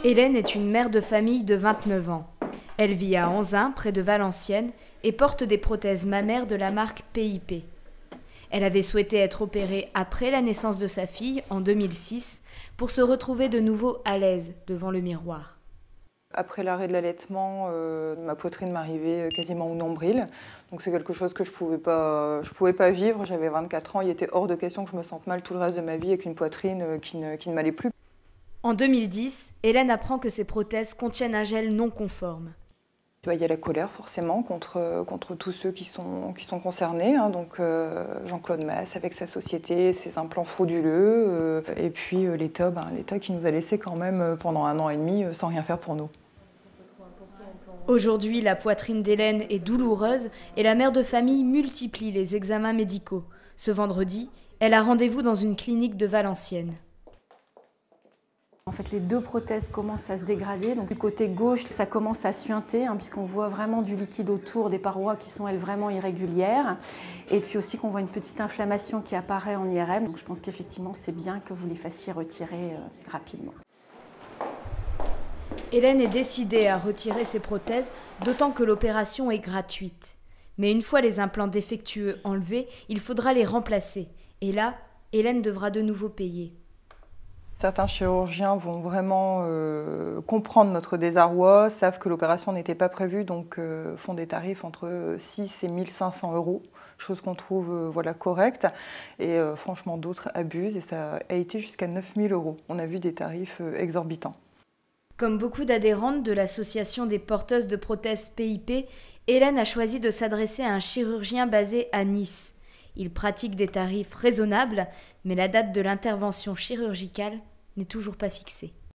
Hélène est une mère de famille de 29 ans. Elle vit à Anzin, près de Valenciennes, et porte des prothèses mammaires de la marque PIP. Elle avait souhaité être opérée après la naissance de sa fille, en 2006, pour se retrouver de nouveau à l'aise devant le miroir. Après l'arrêt de l'allaitement, ma poitrine m'arrivait quasiment au nombril. Donc c'est quelque chose que je pouvais pas vivre. J'avais 24 ans, il était hors de question que je me sente mal tout le reste de ma vie avec une poitrine qui ne m'allait plus. En 2010, Hélène apprend que ses prothèses contiennent un gel non conforme. Il y a la colère forcément contre tous ceux qui sont concernés. Donc Jean-Claude Masse avec sa société, ses implants frauduleux. Et puis l'État qui nous a laissé quand même pendant 1 an et demi sans rien faire pour nous. Aujourd'hui, la poitrine d'Hélène est douloureuse et la mère de famille multiplie les examens médicaux. Ce vendredi, elle a rendez-vous dans une clinique de Valenciennes. En fait, les 2 prothèses commencent à se dégrader. Donc, du côté gauche, ça commence à suinter, puisqu'on voit vraiment du liquide autour des parois qui sont, elles, vraiment irrégulières. Et puis aussi qu'on voit une petite inflammation qui apparaît en IRM. Donc, je pense qu'effectivement, c'est bien que vous les fassiez retirer rapidement. Hélène est décidée à retirer ses prothèses, d'autant que l'opération est gratuite. Mais une fois les implants défectueux enlevés, il faudra les remplacer. Et là, Hélène devra de nouveau payer. Certains chirurgiens vont vraiment comprendre notre désarroi, savent que l'opération n'était pas prévue, donc font des tarifs entre 6 et 1 500 €, chose qu'on trouve correcte. Et franchement, d'autres abusent et ça a été jusqu'à 9 000 €. On a vu des tarifs exorbitants. Comme beaucoup d'adhérentes de l'association des porteuses de prothèses PIP, Hélène a choisi de s'adresser à un chirurgien basé à Nice. Il pratique des tarifs raisonnables, mais la date de l'intervention chirurgicale n'est toujours pas fixée.